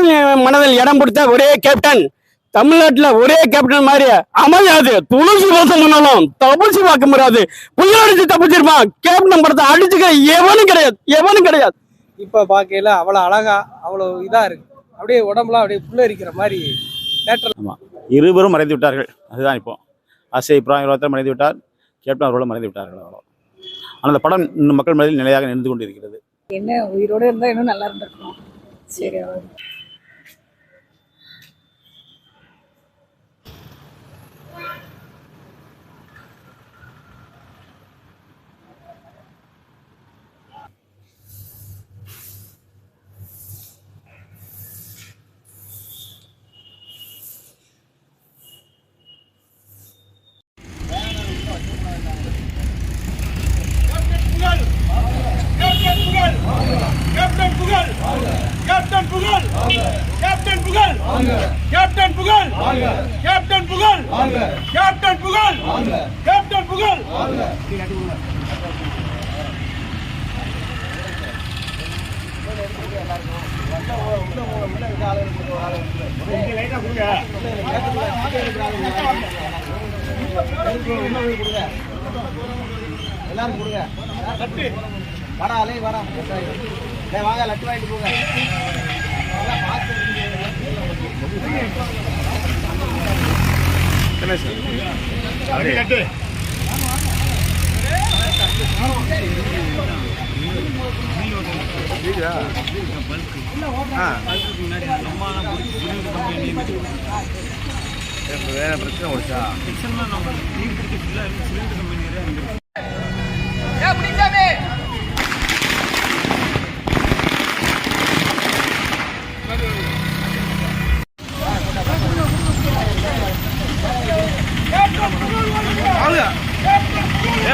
மக்கள் மனதில் இடம் பிடித்த ஒரே கேப்டன், தமிழ்நாட்டுல ஒரே கேப்டன் மாதிரி அமையாது. துளசி வாசம் பண்ணாலும் தப்பிச்சு பார்க்க முடியாது. புயல் அடிச்சு தப்பிச்சிருப்பான். கேப்டன் படத்தை அடிச்சுக்க எவனும் கிடையாது, எவனும் கிடையாது. இப்ப பாக்கையில அவ்வளவு அழகா, அவ்வளவு இதா இருக்கு. அப்படியே உடம்புலாம் அப்படியே புல்லரிக்கிற மாதிரி தேட்டர். ஆமா, இருவரும் மறைந்து விட்டார்கள். அதுதான் இப்போ ஆசிய இப்ராஹிம் மறைந்து விட்டார், கேப்டன் அவர்களும் மறைந்து விட்டார்கள். அவ்வளோ. ஆனால் அந்த படம் இன்னும் மக்கள் மனதில் நிலையாக நின்று கொண்டிருக்கிறது. என்ன உயிரோட இருந்தா இன்னும் நல்லா இருந்திருக்கும். சரி. எல்லாரும் கொடுங்க. வாடா அலை வாடா. வாங்க லட்டு வாங்கிட்டு போங்க. வேற பிரச்சனை ஓடிச்சா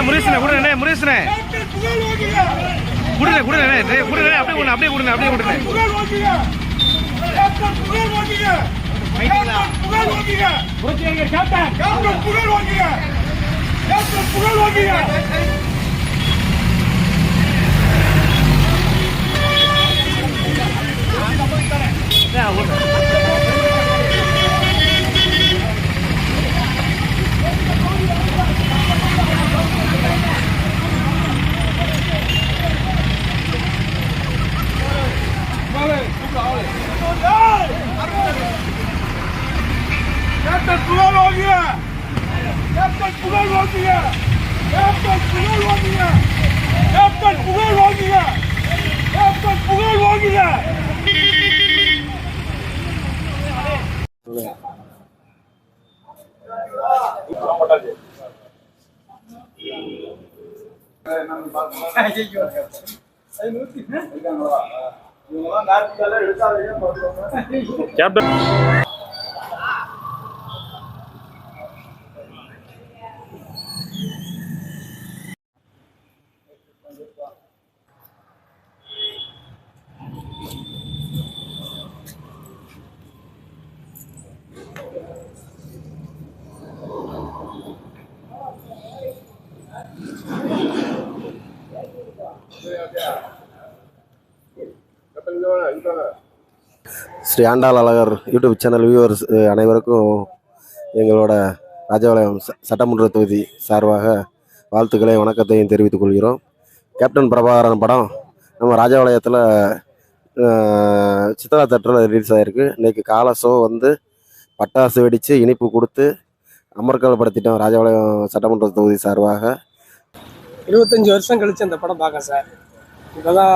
முரேசனே கொடுங்க, முரேசனே கொடுங்க, அப்படியே கொடுங்க, அப்படியே கொடுங்க, அப்படியே கொடுங்க. Captain Shri Andal Azhagar YouTube channel viewers அனைவருக்கும் எங்களோட ராஜபாளையம் சட்டமன்ற தொகுதி சார்பாக வாழ்த்துக்களை வணக்கத்தையும் தெரிவித்துக் கொள்கிறோம். கேப்டன் பிரபாகரன் படம் நம்ம ராஜபாளையத்தில் சித்ரா தேட்டரில் ரிலீஸ் ஆகிருக்கு. இன்றைக்கி காலை ஷோ வந்து பட்டாசு வெடித்து இனிப்பு கொடுத்து அமர்க்கலப்படுத்திட்டோம் ராஜபாளையம் சட்டமன்ற தொகுதி சார்பாக. 25 வருஷம் கழிச்சு அந்த படம் பார்க்க சார். இப்போதான்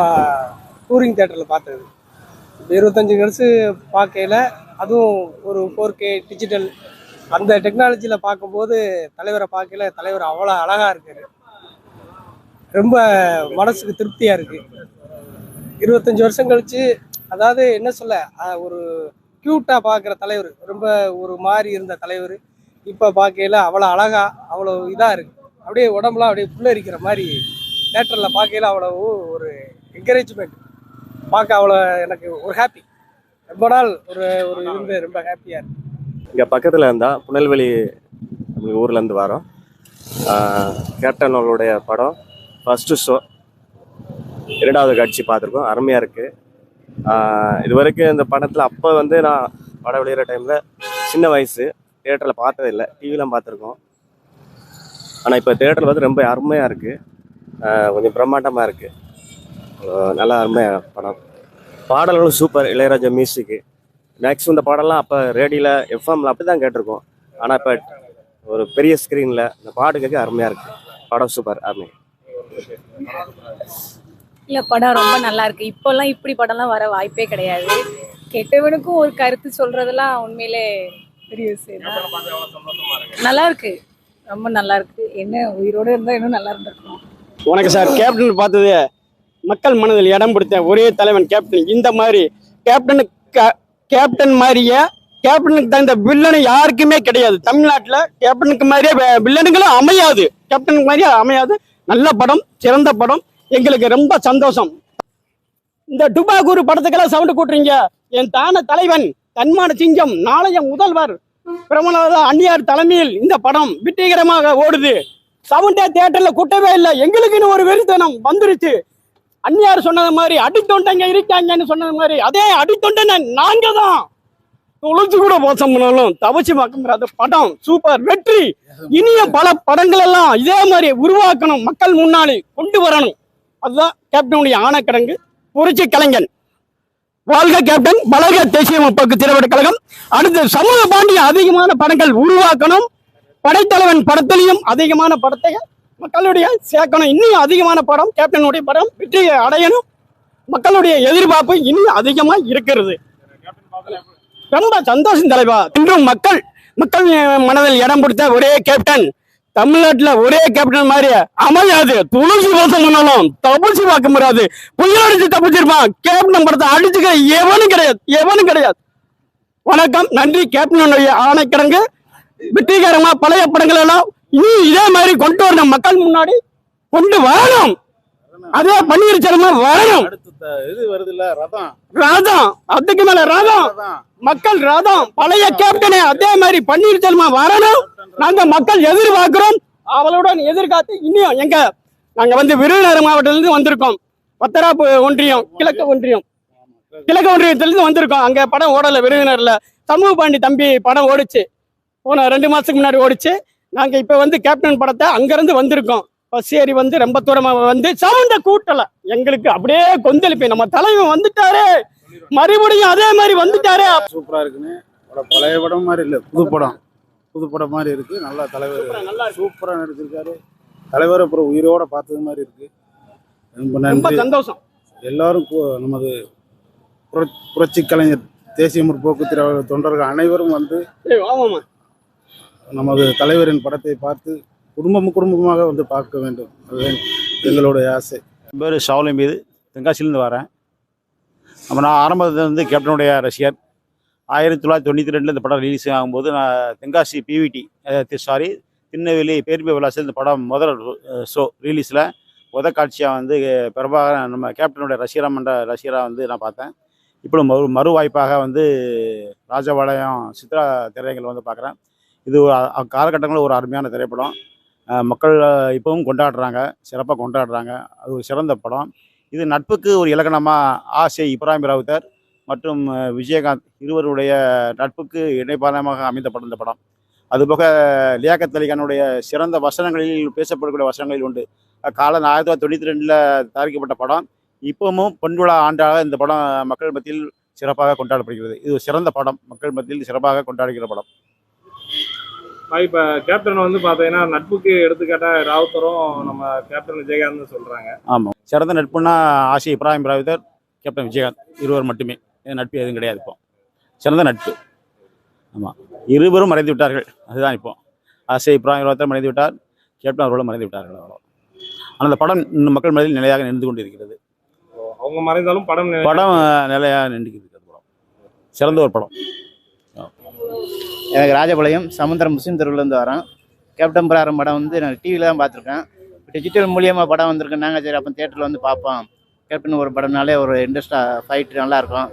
டூரிங் தேட்டரில் பார்த்தது. 25 கழிச்சு பார்க்கையில் அதுவும் ஒரு 4K டிஜிட்டல் அந்த டெக்னாலஜியில் பார்க்கும்போது தலைவரை பார்க்கல, தலைவர் அவ்வளோ அழகாக இருக்காரு. ரொம்ப மனசுக்கு திருப்தியாக இருக்குது. 25 வருஷம் கழிச்சு, அதாவது என்ன சொல்ல, ஒரு க்யூட்டாக பார்க்குற தலைவர், ரொம்ப ஒரு மாதிரி இருந்த தலைவர் இப்போ பார்க்கையில் அவ்வளோ அழகாக, அவ்வளோ இதாக இருக்குது. அப்படியே உடம்புலாம் அப்படியே புல்லரிக்கிற மாதிரி தேட்டரில் பார்க்கையில் அவ்வளோ ஒரு என்கரேஜ்மெண்ட், பார்க்க அவ்வளோ எனக்கு ஒரு ஹாப்பி. ரொம்ப நாள் ஒரு ஒரு இருந்து ரொம்ப ஹாப்பியாக இருக்குது. இங்கே பக்கத்தில் இருந்தால் புனல்வெளி நம்ம ஊர்லேருந்து வரோம். கேப்டன் அவர்களுடைய படம் ஃபஸ்ட்டு ஷோ 2வது காட்சி பார்த்துருக்கோம். அருமையாக இருக்குது. இது வரைக்கும் இந்த படத்தில் அப்போ வந்து நான் படம் வெளியிற டைமில் சின்ன வயசு, தேட்டரில் பார்த்ததில்லை, டிவிலாம் பார்த்துருக்கோம். ஆனால் இப்போ தேட்டரில் வந்து ரொம்ப அருமையாக இருக்குது, கொஞ்சம் பிரம்மாண்டமாக இருக்குது, நல்லா அருமையாக படம். பாடல்களும் சூப்பர், இளையராஜா மியூசிக்கு. மேக்ஸிமம் இந்த பாடலாம் அப்போ ரேடியோவில் எஃப்எம்ல அப்படி தான் கேட்டிருக்கோம். ஆனால் இப்போ ஒரு பெரிய ஸ்க்ரீனில் இந்த பாட்டு கேட்க அருமையாக இருக்குது. படம் சூப்பர், அருமை. இல்ல படம் ரொம்ப நல்லா இருக்கு. இப்போல்லாம் இப்படி படம்லாம் வர வாய்ப்பே கிடையாது. கெட்டவனுக்கும் ஒரு கருத்து சொல்றதெல்லாம் உண்மையிலே பெரிய விஷயம் தான். நல்லா இருக்கு, ரொம்ப நல்லா இருக்கு. என்ன உயிரோட இருந்தா இன்னும் நல்லா இருந்திருக்கும். வணக்கம் சார். கேப்டன் பார்த்தது மக்கள் மனதில் இடம் பிடித்த ஒரே தலைவன் கேப்டன். இந்த மாதிரி கேப்டன் மாதிரியே கேப்டனுக்கு தகுந்த வில்லனு யாருக்குமே கிடையாது தமிழ்நாட்டில். கேப்டனுக்கு மாதிரியே வில்லனுங்களும் அமையாது, கேப்டனுக்கு மாதிரியே அமையாது. நல்ல படம், சிறந்த படம், எங்களுக்கு ரொம்ப சந்தோஷம். இந்த டுபாகூர் படத்துக்கெல்லாம் சவுண்டு கூட்டுறீங்க. என் தான தலைவன், தன்மான சிங்கம், நாளைய முதல்வர் பிரமலாத அந்நியார் தலைமையில் இந்த படம் வெற்றிகரமாக ஓடுது. சவுண்டே தியேட்டர்ல கூட்டவே இல்லை. எங்களுக்குன்னு ஒரு வெறித்தனம் வந்துருச்சு. அந்நியார் சொன்னது மாதிரி அடித்தொண்டைங்க இருக்காங்கன்னு சொன்னது மாதிரி அதே அடித்தொண்டனை நாங்க தான். தொலைச்சு கூட மோசம் பண்ணாலும் தவச்சு பார்க்க படம் சூப்பர், வெற்றி. இனிய பல படங்கள் எல்லாம் இதே மாதிரி உருவாக்கணும், மக்கள் முன்னாடி கொண்டு வரணும். அதுதான் கேப்டனுடைய ஆணைக்கிடங்கு. புரட்சி கலைஞன் வாழ்க கேப்டன், வளர்க தேசிய முற்போக்கு திரைப்பட கழகம். அடுத்து சமூக பாண்டிய அதிகமான படங்கள் உருவாக்கணும். படைத்தலைவன் படத்திலையும் அதிகமான படத்தை மக்களுடைய சேர்க்கணும். இன்னும் அதிகமான படம், கேப்டனுடைய படம் வெற்றியை அடையணும். மக்களுடைய எதிர்பார்ப்பு இன்னும் அதிகமா இருக்கிறது. ரொம்ப சந்தோஷம் தலைவா. இன்றும் மக்கள் மனதில் இடம் பிடித்த ஒரே கேப்டன், தமிழ்நாட்டுல ஒரே கேப்டன் மாதிரி அமையாது. துளசி மோசம் பண்ணாலும் தப்பிச்சு பார்க்க முடியாது. புயலடிச்சு தப்பிச்சிருப்பான். கேப்டன் படத்தை அடிச்சுக்க எவனும் கிடையாது. வணக்கம், நன்றி. கேப்டனுடைய ஆணைக்கிடங்கு வெற்றிகரமா பழைய படங்கள் எல்லாம் இனி இதே மாதிரி கொண்டு வரணும், மக்கள் முன்னாடி கொண்டு வரணும். அதே பன்னீர் செல்வம் வரணும். இது வருது இல்ல, ரதம், அதுக்கு மேல ரதம், மக்கள் ரதம். பழைய கேப்டனே அதே மாதிரி பன்னீர் செல்வம் வரணும். நாங்க மக்கள் எதிர்பார்க்கிறோம், அவளுடன் எதிர்காத்து. இன்னும் நாங்க வந்து விருதுநகர் மாவட்டத்திலிருந்து வந்திருக்கோம். வத்தராப்பு ஒன்றியம், கிழக்கு ஒன்றியத்திலிருந்து வந்திருக்கோம். அங்க படம் ஓடல, விருதுநகர்ல சமூக பாண்டி தம்பி படம் ஓடிச்சு, போன 2 மாசத்துக்கு முன்னாடி ஓடிச்சு. நாங்க இப்ப வந்து கேப்டன் படத்தை அங்கிருந்து வந்திருக்கோம். சரி, வந்து ரொம்ப தூரமா வந்து சவுண்ட கூட்டல. எங்களுக்கு அப்படியே கொந்தளிப்பு. நம்ம தலைவன் வந்துட்டாரு, மறுபடியும் அதே மாதிரி வந்துட்டாரு. சூப்பரா இருக்குன்னு. பழைய படம் மாதிரி இல்ல, புது படம் மாதிரி இருக்கு. நல்லா தலைவர் சூப்பரா நடிச்சிருக்காரு. தலைவர் அப்புறம் உயிரோட பார்த்தது மாதிரி இருக்கு. ரொம்ப சந்தோஷம். எல்லாரும் நமது புரட்சி கலைஞர் தேசிய முற்போக்கு திராவிட தொண்டர்கள் அனைவரும் வந்து நமது தலைவரின் படத்தை பார்த்து குடும்பமாக வந்து பார்க்க வேண்டும். அதுதான் எங்களுடைய ஆசை. என் பேர் ஷாவுலி மீது, தென்காசியிலேருந்து வரேன். நான் ஆரம்பத்துலேருந்து கேப்டனுடைய ரசிகர். 1992 இந்த படம் ரிலீஸ் ஆகும்போது நான் தென்காசி பிவிடி திருநெல்வேலி பேர்பி விலாசில் இந்த படம் முதல் ஷோ ரிலீஸில் காட்சியாக வந்து பிரபாகரன் நம்ம கேப்டனுடைய ரசிகராக வந்து நான் பார்த்தேன். இப்போ மறு வாய்ப்பாக வந்து ராஜபாளையம் சித்ரா திரையரங்கில் வந்து பார்க்குறேன். இது காலகட்டங்களில் ஒரு அருமையான திரைப்படம். மக்கள் இப்பவும் கொண்டாடுறாங்க, சிறப்பாக கொண்டாடுறாங்க. அது ஒரு சிறந்த படம். இது நட்புக்கு ஒரு இலக்கணமாக ஆசை இப்ராஹிம் ராவுத்தர் மற்றும் விஜயகாந்த் இருவருடைய நட்புக்கு இணைப்பாளமாக அமைந்த படம் இந்த படம். அதுபோக லியாக்கத் அலி கானுடைய சிறந்த வசனங்களில் பேசப்படக்கூடிய வசனங்களில் உண்டு. காலம் 1992 தயாரிக்கப்பட்ட படம். இப்பவும் பொன்விழா ஆண்டாக இந்த படம் மக்கள் மத்தியில் சிறப்பாக கொண்டாடப்படுகிறது. இது ஒரு சிறந்த படம், மக்கள் மத்தியில் சிறப்பாக கொண்டாடுகிற படம். இப்போ கேப்டன் வந்து பார்த்தீங்கன்னா நட்புக்கு எடுத்துக்காட்டா ராவுத்தரும் நம்ம கேப்டன் விஜயகாந்த் சொல்றாங்க. ஆமாம், சிறந்த நட்புன்னா ஆசை இப்ராஹிம் ராவுத்தர், கேப்டன் விஜயகாந்த் இருவர் மட்டுமே. நட்பு எதுவும் கிடையாது. இப்போ சிறந்த நட்பு. ஆமாம், இருவரும் மறைந்து விட்டார்கள். அதுதான் இப்போ ஆசை இப்ராஹிம் ராவுத்தர் மறைந்து விட்டார், கேப்டன் அவர்களும் மறைந்து விட்டார்கள். அவ்வளோ. ஆனால் அந்த படம் இன்னும் மக்கள் மனதில் நிலையாக நின்று கொண்டு இருக்கிறது. அவங்க மறைந்தாலும் படம் நிலையாக நின்று இருக்கிறது. படம் சிறந்த ஒரு படம். எனக்கு ராஜபாளையம் சமுத்திரம் முஸ்லீம் தெருவிலேருந்து வரேன். கேப்டன் பிராரம் படம் வந்து நான் டிவியில் தான் பார்த்துருக்கேன். டிஜிட்டல் மூலியமாக படம் வந்திருக்குன்னாங்க. சரி, அப்போ தேட்டரில் வந்து பார்ப்போம். கேப்டன் ஒரு படம்னாலே ஒரு இன்ட்ரெஸ்டாக ஃபைட்டு நல்லாயிருக்கும்.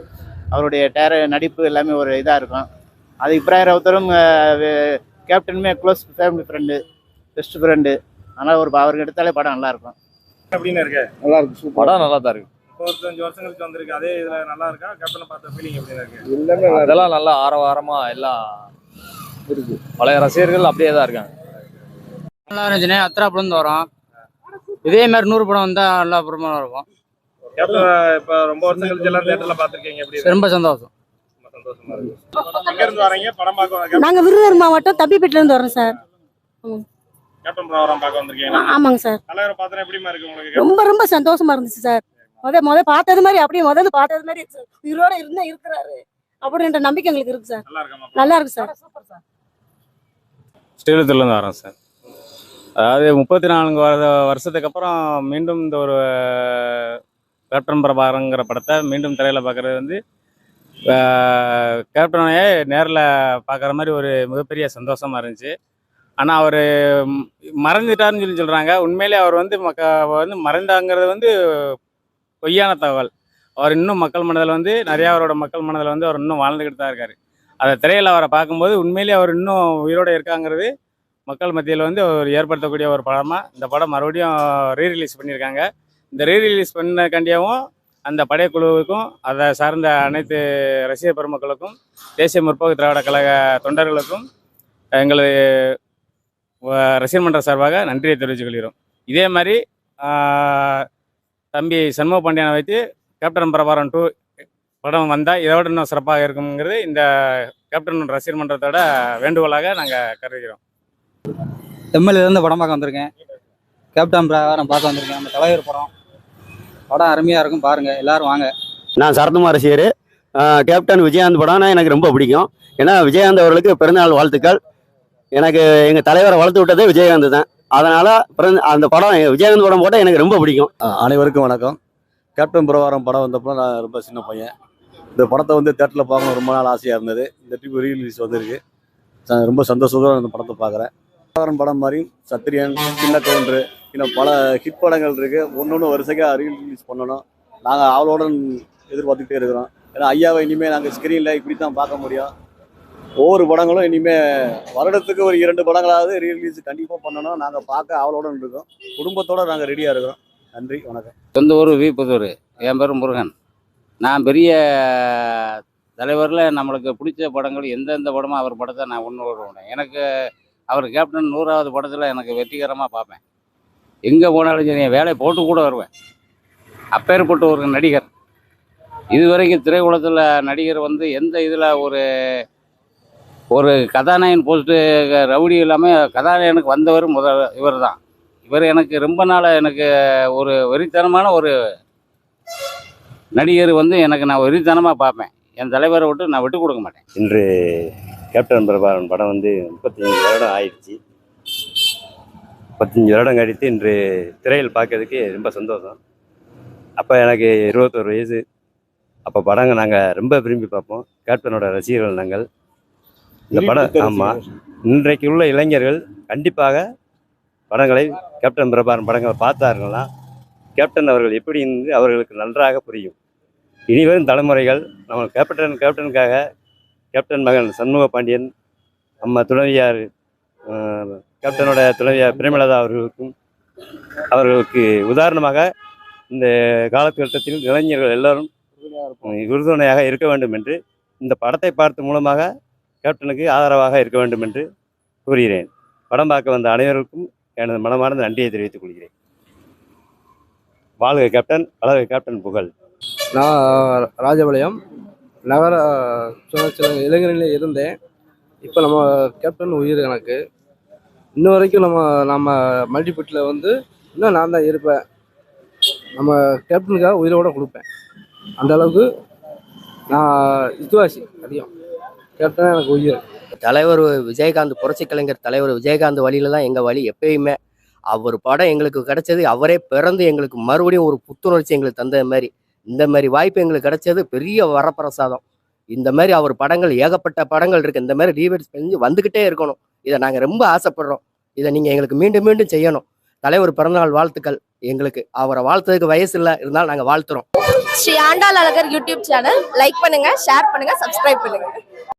அவருடைய நடிப்பு எல்லாமே ஒரு இதாக இருக்கும். அது இப்ராஹிம் ராவுத்தரும் கேப்டனுமே close family friend, best friend. அதனால் அவருக்கு எடுத்தாலே படம் நல்லாயிருக்கும். அப்படின்னு இருக்கு. நல்லா இருக்கு, படம் நல்லா தான் இருக்கு. 25 வருஷம் கழிச்சு வந்திருக்கு. அதே இதுல நல்லா இருக்கா? கேப்டனை பார்த்த ஃபீலிங் எப்படி இருக்கு? அதெல்லாம் நல்லா ஆரவாரமா எல்லாம் இருக்கு. பழைய ரசிகர்கள் அப்படியே தான் இருக்காங்க. நல்லா இருந்துச்சுண்ணே. அத்திராப்புலேருந்து வரோம். இதே மாதிரி 100 படம் வந்தால் நல்லா அப்புறமா இருக்கும். கேப்டன் இப்ப ரொம்ப வருஷம் கழிச்சு எல்லாம் தியேட்டர்ல பாத்திருக்கீங்க. எப்படி இருக்கு? ரொம்ப சந்தோஷம். ரொம்ப சந்தோஷமா இருக்கு. எங்க இருந்து வரீங்க படம் பார்க்க? நாங்க விருதுநகர் மாவட்டம் தம்பிப்பேட்டில இருந்து வரோம் சார். கேப்டன் ப்ரோகிராம் பார்க்க வந்திருக்கீங்க. ஆமாங்க சார். தலைவரை பார்த்தா எப்படிமா இருக்கு உங்களுக்கு? ரொம்ப சந்தோஷமா இருந்துச்சு சார். முத பார்த்தது மாதிரி அப்படியே முதல்ல பார்த்தது மாதிரி உயிரோட இருக்கிறாரு அப்படின்ற நம்பிக்கை எங்களுக்கு இருக்கு சார். நல்லா இருக்கு சார். ஸ்ரீவில்லிபுத்தூர்லேருந்து வரோம் சார். அதாவது 34 வருஷத்துக்கு அப்புறம் மீண்டும் இந்த ஒரு கேப்டன் பிரபாகரங்கிற படத்தை மீண்டும் திரையில் பார்க்குறது வந்து கேப்டனையே நேரில் பார்க்குற மாதிரி ஒரு மிகப்பெரிய சந்தோஷமாக இருந்துச்சு. ஆனால் அவர் மறைஞ்சிட்டாருன்னு சொல்கிறாங்க. உண்மையிலே அவர் வந்து மறைந்தாங்கிறது வந்து பொய்யான தகவல். அவர் இன்னும் மக்கள் மனதில் வந்து அவரோட மக்கள் மனதில் வந்து அவர் இன்னும் வாழ்ந்துக்கிட்டு தான் இருக்கார். அதை திரையில் அவரை பார்க்கும்போது உண்மையிலே அவர் இன்னும் உயிரோடு இருக்காங்கிறது மக்கள் மத்தியில் வந்து ஒரு ஏற்படுத்தக்கூடிய ஒரு படமாக இந்த படம் மறுபடியும் ரீரிலீஸ் பண்ணியிருக்காங்க. இந்த ரீரிலீஸ் பண்ணக்காண்டியாகவும் அந்த படைக்குழுவுக்கும் அதை சார்ந்த அனைத்து ரசிகர் பெருமக்களுக்கும் தேசிய முற்போக்கு திராவிட கழக தொண்டர்களுக்கும் எங்களது ரசிகர் மன்ற சார்பாக நன்றியை தெரிவித்துக் கொள்கிறோம். இதே மாதிரி தம்பி சண்முக பாண்டியனை வைத்து கேப்டன் பிரபாகரன் 2 படம் வந்தால் இதோட இன்னும் சிறப்பாக இருக்குங்கிறது இந்த கேப்டன் ரசிகர் மன்றத்தோட வேண்டுகோளாக நாங்கள் கருதுகிறோம். எம்எல்ஏலேருந்து படம் பார்க்க வந்திருக்கேன். கேப்டன் பிரபாகரன் பார்க்க வந்திருக்கேன். நம்ம தலைவர் படம் அருமையாக இருக்கும், பாருங்கள் எல்லாரும் வாங்க. நான் சரத்குமார் ரசிகர். கேப்டன் விஜயகாந்த் படம்னா எனக்கு ரொம்ப பிடிக்கும். ஏன்னா விஜயகாந்த் அவர்களுக்கு பிறந்தநாள் வாழ்த்துக்கள். எனக்கு எங்கள் தலைவரை வளர்த்து விட்டதே விஜயகாந்த் தான். அதனால் அந்த படம் விஜயகாந்த் படம் போட்டால் எனக்கு ரொம்ப பிடிக்கும். அனைவருக்கும் வணக்கம். கேப்டன் பிரபாகரன் படம் வந்தப்போ நான் ரொம்ப சின்ன பையன். இந்த படத்தை வந்து தேட்டரில் பார்க்கணும் ரொம்ப நாள் ஆசையாக இருந்தது. இந்த டிவி ரீலீஸ் வந்திருக்கு. ரொம்ப சந்தோஷத்தோடு இந்த படத்தை பார்க்குறேன். பிரபாகரன் படம் மாதிரி சத்திரியன், சின்ன கவுண்டரு, இன்னும் பல ஹிட் படங்கள் இருக்குது. ஒன்று வருஷக்காக ரீலீஸ் பண்ணணும். நாங்கள் அவளோட எதிர்பார்த்துக்கிட்டே இருக்கிறோம். ஏன்னா ஐயாவை இனிமேல் நாங்கள் ஸ்க்ரீனில் இப்படி தான் பார்க்க முடியும். ஒவ்வொரு படங்களும் இனிமேல் வருடத்துக்கு ஒரு 2 படங்களாவது ரீலீஸ் கண்டிப்பாக பண்ணணும். நாங்கள் பார்க்க அவளோட இருக்கோம். குடும்பத்தோடு நாங்கள் ரெடியாக இருக்கிறோம். நன்றி, வணக்கம். சொந்த ஊர் விபுத்தூர். என் பேர் முருகன். நான் பெரிய தலைவரில் நம்மளுக்கு பிடிச்ச படங்கள் எந்தெந்த படமோ அவர் படத்தை நான் ஒன்று வருவேன். எனக்கு அவர் கேப்டன் 100வது படத்தில் எனக்கு வெற்றிகரமாக பார்ப்பேன். எங்கே போனாலும் சரி வேலை போட்டு கூட வருவேன். அப்பேற்பட்ட ஒரு நடிகர். இதுவரைக்கும் திரையுலகத்தில் நடிகர் வந்து எந்த இதில் ஒரு கதாநாயகன் போஸ்ட்டு ரவுடி இல்லாமல் கதாநாயகனுக்கு வந்தவர் இவர் தான். இவர் எனக்கு ரொம்ப நாள் எனக்கு ஒரு வெறித்தனமான ஒரு நடிகர் வந்து எனக்கு நான் வெறித்தனமாக பார்ப்பேன். என் தலைவரை விட்டு நான் விட்டு கொடுக்க மாட்டேன். இன்று கேப்டன் பிரபாகரன் படம் வந்து 35 வருடம் ஆயிடுச்சு. 35 வருடம் கழித்து இன்று திரையில் பார்க்கறதுக்கு ரொம்ப சந்தோஷம். அப்போ எனக்கு 21 வயசு. அப்போ படங்கள் நாங்கள் ரொம்ப விரும்பி பார்ப்போம். கேப்டனோட ரசிகர்கள் நாங்கள். இந்த படம் ஆமாம், இன்றைக்கு உள்ள இளைஞர்கள் கண்டிப்பாக படங்களை கேப்டன் பிரபாகரன் படங்களை பார்த்தார்கள்னா கேப்டன் அவர்கள் எப்படி இருந்து அவர்களுக்கு நன்றாக புரியும். இனிவரும் தலைமுறைகள் நம்ம கேப்டனுக்காக கேப்டன் மகன் சண்முக பாண்டியன், நம்ம துணைவியார் கேப்டனோட துணைவியார் பிரேமலதா அவர்களுக்கு உதாரணமாக இந்த காலகட்டத்தில் இளைஞர்கள் எல்லோரும் உறுதுணையாக இருக்க வேண்டும் என்று இந்த படத்தை பார்த்த மூலமாக கேப்டனுக்கு ஆதரவாக இருக்க வேண்டும் என்று கூறுகிறேன். படம் பார்க்க வந்த அனைவருக்கும் எனது மனமார்ந்த நன்றியை தெரிவித்துக் கொள்கிறேன். வாழ்க கேப்டன், வளர்க கேப்டன் புகழ். நான் ராஜபாளையம் நகர சில இளைஞர்களே இருந்தேன். இப்போ நம்ம கேப்டன் உயிர் எனக்கு. இன்ன வரைக்கும் நம்ம மல்டிபிட்டில் வந்து இன்னும் நான் தான் இருப்பேன். நம்ம கேப்டனுக்காக உயிரோட கொடுப்பேன். அந்த அளவுக்கு நான் விசுவாசி அதிகம். கேப்டன் எனக்கு உயிர். தலைவர் விஜயகாந்த், புரட்சி கலைஞர் தலைவர் விஜயகாந்த் வழியில தான் எங்கள் வழி எப்பயுமே. அவர் படம் எங்களுக்கு கிடைச்சது, அவரே பிறந்து எங்களுக்கு மறுபடியும் ஒரு புத்துணர்ச்சி எங்களுக்கு தந்த மாதிரி. இந்த மாதிரி வாய்ப்பு எங்களுக்கு கிடைச்சது பெரிய வரப்பிரசாதம். இந்த மாதிரி அவர் படங்கள் ஏகப்பட்ட படங்கள் இருக்குது. இந்த மாதிரி ரீவைஸ் செஞ்சு வந்துக்கிட்டே இருக்கணும். இதை நாங்கள் ரொம்ப ஆசைப்படுறோம். இதை நீங்கள் எங்களுக்கு மீண்டும் மீண்டும் செய்யணும். தலைவர் பிறந்தநாள் வாழ்த்துக்கள் எங்களுக்கு. அவரை வாழ்த்ததுக்கு வயசு இல்லை, இருந்தாலும் நாங்கள் வாழ்த்துறோம். Shri Andal Azhagar YouTube channel like பண்ணுங்க, ஷேர் பண்ணுங்க, சப்ஸ்கிரைப் பண்ணுங்க.